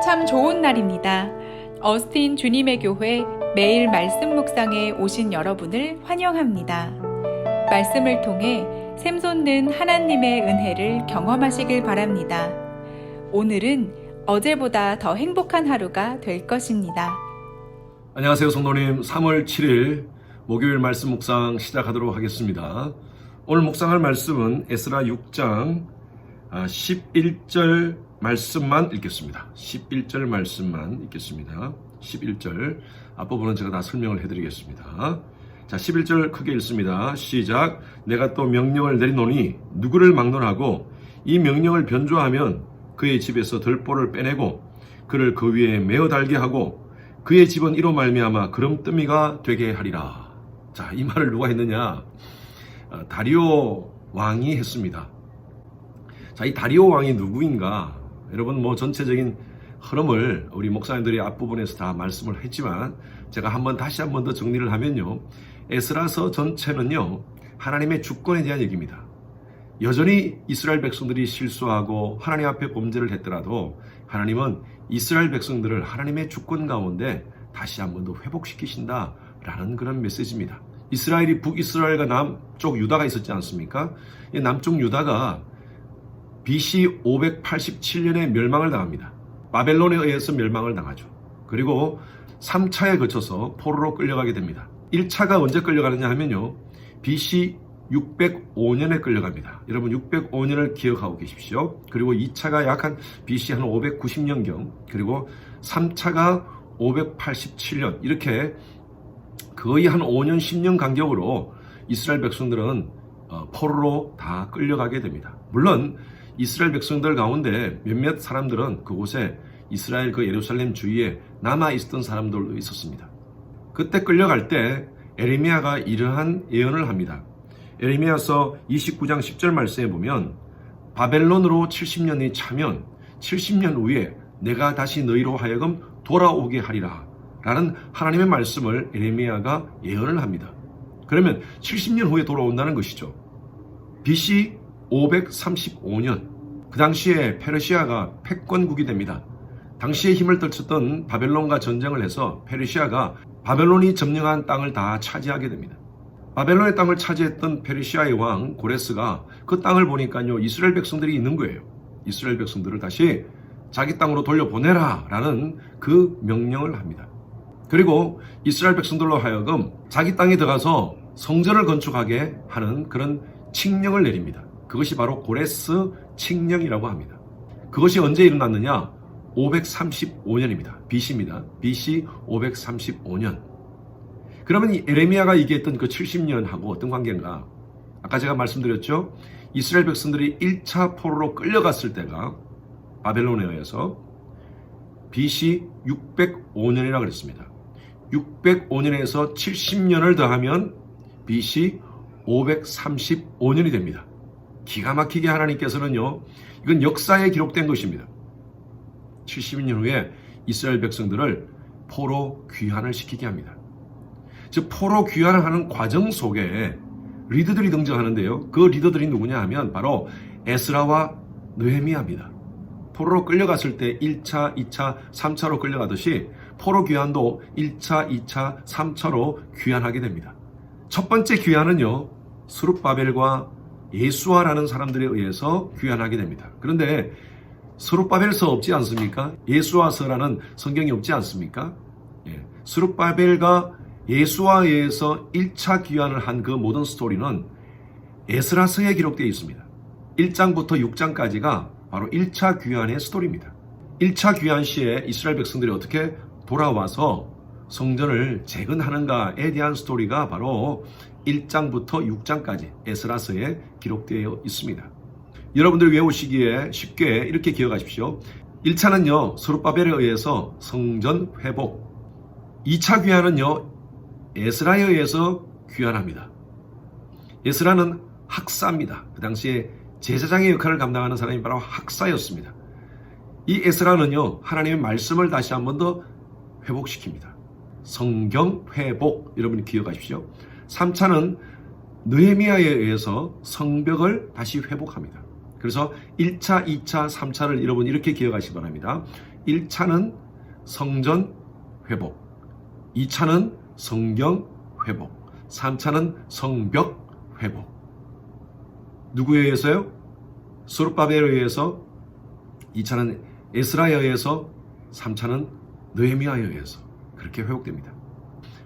참 좋은 날입니다. 어스틴 주님의 교회 매일 말씀 묵상에 오신 여러분을 환영합니다. 말씀을 통해 샘솟는 하나님의 은혜를 경험하시길 바랍니다. 오늘은 어제보다 더 행복한 하루가 될 것입니다. 안녕하세요, 성도님. 3월 7일 목요일 말씀 묵상 시작하도록 하겠습니다. 오늘 묵상할 말씀은 에스라 6장 11절 말씀만 읽겠습니다. 11절 말씀만 읽겠습니다. 11절 앞부분은 제가 다 설명을 해드리겠습니다. 자, 11절 크게 읽습니다. 시작. 내가 또 명령을 내리노니 누구를 막론하고 이 명령을 변조하면 그의 집에서 들보를 빼내고 그를 그 위에 메어 달게 하고 그의 집은 이로 말미암아 그름뜨미가 되게 하리라. 자, 이 말을 누가 했느냐? 다리오 왕이 했습니다. 자, 이 다리오 왕이 누구인가? 여러분 전체적인 흐름을 우리 목사님들이 앞부분에서 다 말씀을 했지만 제가 다시 한 번 더 정리를 하면요. 에스라서 전체는요. 하나님의 주권에 대한 얘기입니다. 여전히 이스라엘 백성들이 실수하고 하나님 앞에 범죄를 했더라도 하나님은 이스라엘 백성들을 하나님의 주권 가운데 다시 한 번 더 회복시키신다라는 그런 메시지입니다. 이스라엘이 북이스라엘과 남쪽 유다가 있었지 않습니까? 이 남쪽 유다가 BC 587년에 멸망을 당합니다. 바벨론에 의해서 멸망을 당하죠. 그리고 3차에 거쳐서 포로로 끌려가게 됩니다. 1차가 언제 끌려가느냐 하면요. BC 605년에 끌려갑니다. 여러분 605년을 기억하고 계십시오. 그리고 2차가 약 한 BC 한 590년경, 그리고 3차가 587년, 이렇게 거의 한 5년 10년 간격으로 이스라엘 백성들은 포로로 다 끌려가게 됩니다. 물론 이스라엘 백성들 가운데 몇몇 사람들은 그곳에 이스라엘 예루살렘 주위에 남아 있었던 사람들도 있었습니다. 그때 끌려갈 때 에레미야가 이러한 예언을 합니다. 에레미야서 29장 10절 말씀에 보면 바벨론으로 70년이 차면 70년 후에 내가 다시 너희로 하여금 돌아오게 하리라 라는 하나님의 말씀을 에레미야가 예언을 합니다. 그러면 70년 후에 돌아온다는 것이죠. BC 535년, 그 당시에 페르시아가 패권국이 됩니다. 당시에 힘을 떨쳤던 바벨론과 전쟁을 해서 페르시아가 바벨론이 점령한 땅을 다 차지하게 됩니다. 바벨론의 땅을 차지했던 페르시아의 왕 고레스가 그 땅을 보니까요, 이스라엘 백성들이 있는 거예요. 이스라엘 백성들을 다시 자기 땅으로 돌려보내라 라는 그 명령을 합니다. 그리고 이스라엘 백성들로 하여금 자기 땅에 들어가서 성전을 건축하게 하는 그런 칙령을 내립니다. 그것이 바로 고레스 칙령이라고 합니다. 그것이 언제 일어났느냐? 535년입니다. BC입니다. BC 535년. 그러면 이 에레미야가 얘기했던 그 70년하고 어떤 관계인가? 아까 제가 말씀드렸죠? 이스라엘 백성들이 1차 포로로 끌려갔을 때가 바벨론에 의해서 BC 605년이라고 그랬습니다. 605년에서 70년을 더하면 BC 535년이 됩니다. 기가 막히게 하나님께서는요, 이건 역사에 기록된 것입니다. 70년 후에 이스라엘 백성들을 포로 귀환을 시키게 합니다. 즉 포로 귀환을 하는 과정 속에 리더들이 등장하는데요. 그 리더들이 누구냐 하면 바로 에스라와 느헤미야입니다. 포로로 끌려갔을 때 1차, 2차, 3차로 끌려가듯이 포로 귀환도 1차, 2차, 3차로 귀환하게 됩니다. 첫 번째 귀환은요, 스룹바벨과 예수아라는 사람들에 의해서 귀환하게 됩니다. 그런데 스룹바벨서 없지 않습니까? 예수아서라는 성경이 없지 않습니까? 스룹바벨과 예수아에 의해서 1차 귀환을 한 그 모든 스토리는 에스라서에 기록되어 있습니다. 1장부터 6장까지가 바로 1차 귀환의 스토리입니다. 1차 귀환 시에 이스라엘 백성들이 어떻게 돌아와서 성전을 재건하는가에 대한 스토리가 바로 1장부터 6장까지 에스라서에 기록되어 있습니다. 여러분들이 외우시기에 쉽게 이렇게 기억하십시오. 1차는요, 스룹바벨에 의해서 성전 회복. 2차 귀환은요, 에스라에 의해서 귀환합니다. 에스라는 학사입니다. 그 당시에 제사장의 역할을 감당하는 사람이 바로 학사였습니다. 이 에스라는요, 하나님의 말씀을 다시 한 번 더 회복시킵니다. 성경 회복, 여러분이 기억하십시오. 3차는 느헤미야에 의해서 성벽을 다시 회복합니다. 그래서 1차, 2차, 3차를 여러분 이렇게 기억하시기 바랍니다. 1차는 성전 회복, 2차는 성경 회복, 3차는 성벽 회복. 누구에 의해서요? 스룹바벨에 의해서, 2차는 에스라에 의해서, 3차는 느헤미야에 의해서 그렇게 회복됩니다.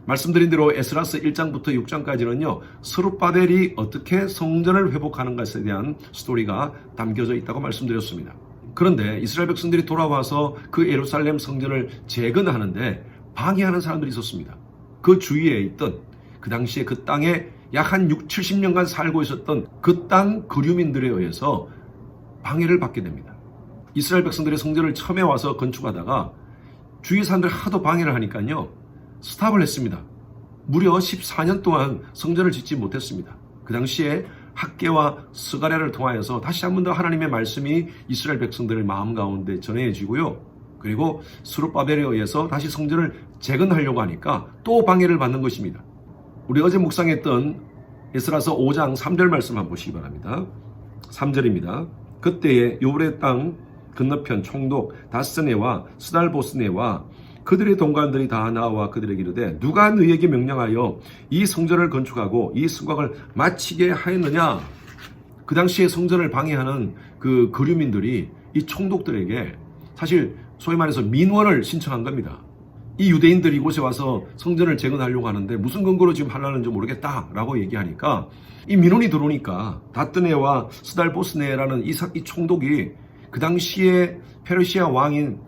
말씀드린 대로 에스라서 1장부터 6장까지는요, 스룹바벨이 어떻게 성전을 회복하는 것에 대한 스토리가 담겨져 있다고 말씀드렸습니다. 그런데 이스라엘 백성들이 돌아와서 그 예루살렘 성전을 재건하는데 방해하는 사람들이 있었습니다. 그 주위에 있던, 그 당시에 그 땅에 약 한 70년간 살고 있었던 그 땅 거류민들에 의해서 방해를 받게 됩니다. 이스라엘 백성들이 성전을 처음에 와서 건축하다가 주위 사람들이 하도 방해를 하니까요, 스탑을 했습니다. 무려 14년 동안 성전을 짓지 못했습니다. 그 당시에 학개와 스가랴를 통하여서 다시 한 번 더 하나님의 말씀이 이스라엘 백성들의 마음 가운데 전해지고요. 그리고 스룹바벨에 의해서 다시 성전을 재건하려고 하니까 또 방해를 받는 것입니다. 우리 어제 묵상했던 에스라서 5장 3절 말씀 한번 보시기 바랍니다. 3절입니다. 그때에 요브레 땅 건너편 총독 다스네와 스달보스네와 그들의 동관들이 다 나와 그들에게 이르되 누가 너희에게 명령하여 이 성전을 건축하고 이 성곽을 마치게 하였느냐. 그 당시에 성전을 방해하는 그 거류민들이 이 총독들에게 사실 소위 말해서 민원을 신청한 겁니다. 이 유대인들이 이곳에 와서 성전을 재건하려고 하는데 무슨 근거로 지금 하려는지 모르겠다라고 얘기하니까 이 민원이 들어오니까 다뜨네와 스달보스네라는 이 총독이 그 당시에 페르시아 왕인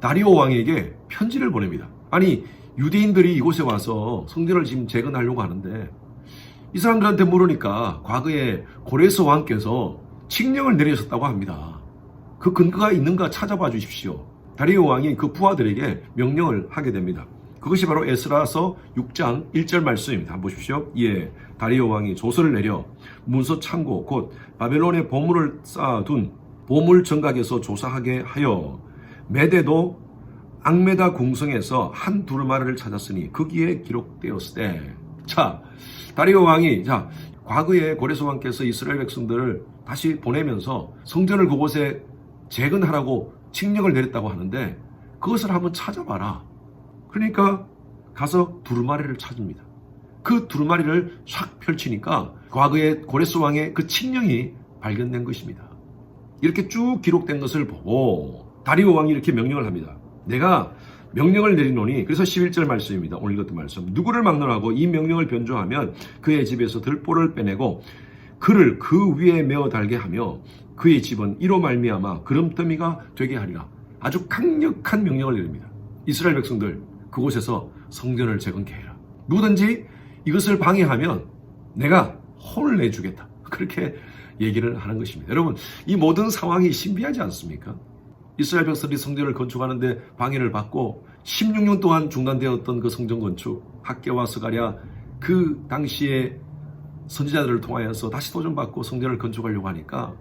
다리오 왕에게 편지를 보냅니다. 아니, 유대인들이 이곳에 와서 성전을 지금 재건하려고 하는데 이 사람들한테 물으니까 과거에 고레스 왕께서 칙령을 내리셨다고 합니다. 그 근거가 있는가 찾아봐 주십시오. 다리오 왕이 그 부하들에게 명령을 하게 됩니다. 그것이 바로 에스라서 6장 1절 말씀입니다. 한번 보십시오. 예, 다리오 왕이 조서를 내려 문서 창고 곧 바벨론에 보물을 쌓아둔 보물 정각에서 조사하게 하여 메대도 앙메다 궁성에서 한 두루마리를 찾았으니 거기에 기록되었으되. 자, 다리오 왕이 과거에 고레스 왕께서 이스라엘 백성들을 다시 보내면서 성전을 그곳에 재건하라고 칙령을 내렸다고 하는데 그것을 한번 찾아봐라. 그러니까 가서 두루마리를 찾습니다. 그 두루마리를 싹 펼치니까 과거에 고레스 왕의 그 칙령이 발견된 것입니다. 이렇게 쭉 기록된 것을 보고 다리오 왕이 이렇게 명령을 합니다. 내가 명령을 내리노니, 그래서 11절 말씀입니다. 오늘 읽었던 말씀. 누구를 막론하고 이 명령을 변조하면 그의 집에서 들보를 빼내고 그를 그 위에 메어 달게 하며 그의 집은 이로 말미암아 그름더미가 되게 하리라. 아주 강력한 명령을 내립니다. 이스라엘 백성들 그곳에서 성전을 재건케 해라. 누구든지 이것을 방해하면 내가 혼을 내주겠다. 그렇게 얘기를 하는 것입니다. 여러분, 이 모든 상황이 신비하지 않습니까? 이스라엘 백성들이 성전을 건축하는데 방해를 받고 16년 동안 중단되었던 그 성전 건축, 학개와 스가랴 그 당시에 선지자들을 통하여서 다시 도전받고 성전을 건축하려고 하니까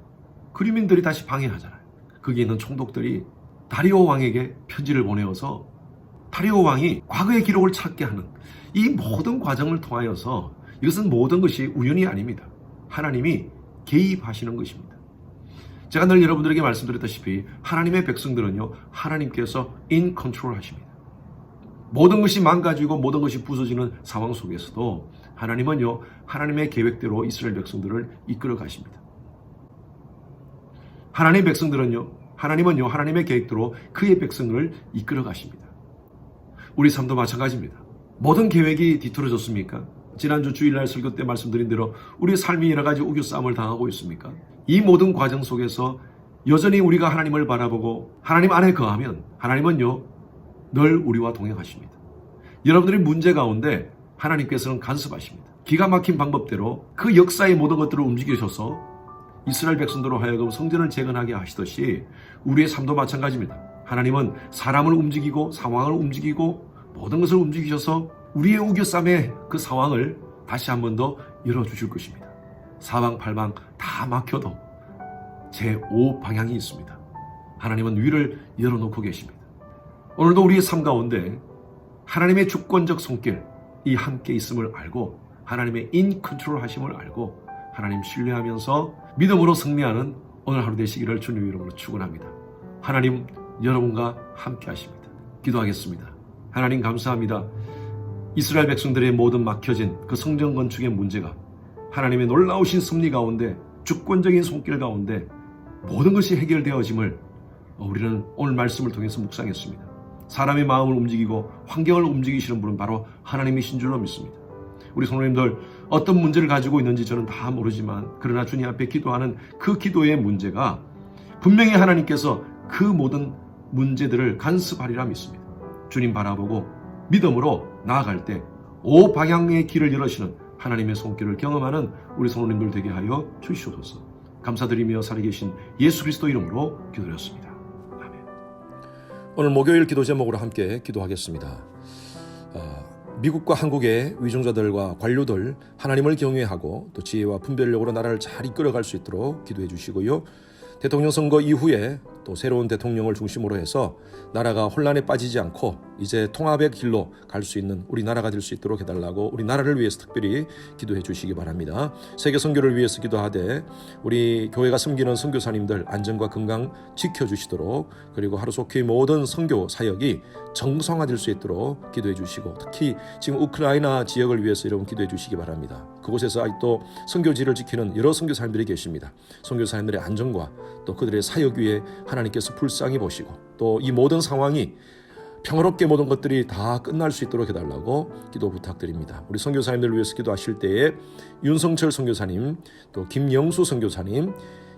그리민들이 다시 방해하잖아요. 거기에 있는 총독들이 다리오 왕에게 편지를 보내어서 다리오 왕이 과거의 기록을 찾게 하는 이 모든 과정을 통하여서 이것은 모든 것이 우연이 아닙니다. 하나님이 개입하시는 것입니다. 제가 늘 여러분들에게 말씀드렸다시피 하나님의 백성들은요, 하나님께서 in control 하십니다. 모든 것이 망가지고 모든 것이 부서지는 상황 속에서도 하나님은요, 하나님의 계획대로 이스라엘 백성들을 이끌어 가십니다. 하나님의 백성들은요, 하나님은요, 하나님의 계획대로 그의 백성을 이끌어 가십니다. 우리 삶도 마찬가지입니다. 모든 계획이 뒤틀어졌습니까? 지난주 주일날 설교 때 말씀드린 대로 우리 삶이 여러 가지 우겨싸움을 당하고 있습니까? 이 모든 과정 속에서 여전히 우리가 하나님을 바라보고 하나님 안에 거하면 하나님은요, 늘 우리와 동행하십니다. 여러분들의 문제 가운데 하나님께서는 간섭하십니다. 기가 막힌 방법대로 그 역사의 모든 것들을 움직이셔서 이스라엘 백성들로 하여금 성전을 재건하게 하시듯이 우리의 삶도 마찬가지입니다. 하나님은 사람을 움직이고 상황을 움직이고 모든 것을 움직이셔서 우리의 우겨쌈의 그 상황을 다시 한 번 더 열어주실 것입니다. 사방팔방 다 막혀도 제5방향이 있습니다. 하나님은 위를 열어놓고 계십니다. 오늘도 우리의 삶 가운데 하나님의 주권적 손길, 이 함께 있음을 알고 하나님의 인 컨트롤 하심을 알고 하나님 신뢰하면서 믿음으로 승리하는 오늘 하루 되시기를 주님 이름으로 축원합니다. 하나님 여러분과 함께 하십니다. 기도하겠습니다. 하나님 감사합니다. 이스라엘 백성들의 모든 막혀진 그 성전 건축의 문제가 하나님의 놀라우신 섭리 가운데, 주권적인 손길 가운데 모든 것이 해결되어짐을 우리는 오늘 말씀을 통해서 묵상했습니다. 사람의 마음을 움직이고 환경을 움직이시는 분은 바로 하나님이신 줄로 믿습니다. 우리 성도님들 어떤 문제를 가지고 있는지 저는 다 모르지만, 그러나 주님 앞에 기도하는 그 기도의 문제가 분명히 하나님께서 그 모든 문제들을 간섭하리라 믿습니다. 주님 바라보고 믿음으로 나아갈 때 오방향의 길을 열으시는 하나님의 손길을 경험하는 우리 성도님들 되게 하여 주시옵소서. 감사드리며 살아계신 예수 그리스도 이름으로 기도드렸습니다. 아멘. 오늘 목요일 기도 제목으로 함께 기도하겠습니다. 미국과 한국의 위정자들과 관료들 하나님을 경외하고 또 지혜와 분별력으로 나라를 잘 이끌어갈 수 있도록 기도해 주시고요. 대통령 선거 이후에 또 새로운 대통령을 중심으로 해서 나라가 혼란에 빠지지 않고 이제 통합의 길로 갈 수 있는 우리 나라가 될 수 있도록 해달라고 우리 나라를 위해서 특별히 기도해 주시기 바랍니다. 세계 선교를 위해서 기도하되 우리 교회가 섬기는 선교사님들 안전과 건강 지켜주시도록, 그리고 하루속히 모든 선교 사역이 정상화될 수 있도록 기도해 주시고, 특히 지금 우크라이나 지역을 위해서 여러분 기도해 주시기 바랍니다. 그곳에서 아직도 선교지를 지키는 여러 선교사님들이 계십니다. 선교사님들의 안전과 또 그들의 사역 위에 하나님께서 불쌍히 보시고, 또 이 모든 상황이 평화롭게 모든 것들이 다 끝날 수 있도록 해달라고 기도 부탁드립니다. 우리 선교사님들 위해서 기도하실 때에 윤성철 선교사님, 또 김영수 선교사님,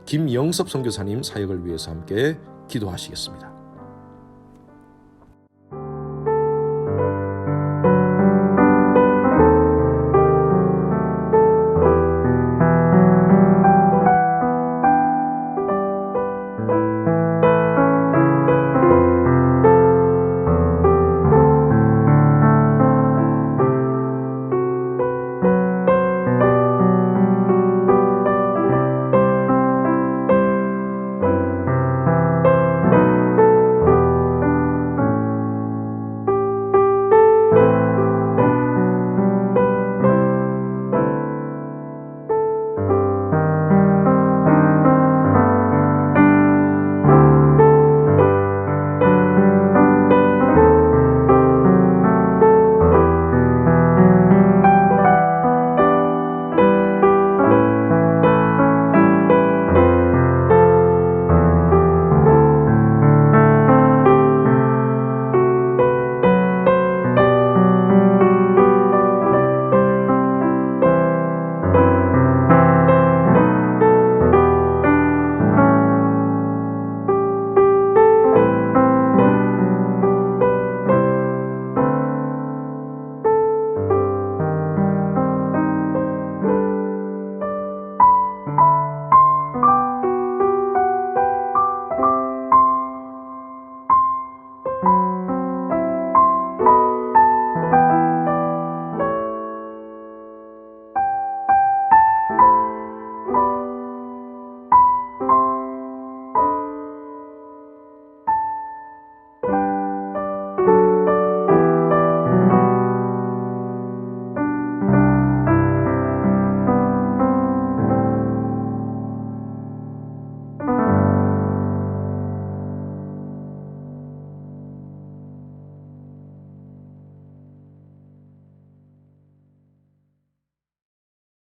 김영섭 선교사님 사역을 위해서 함께 기도하시겠습니다.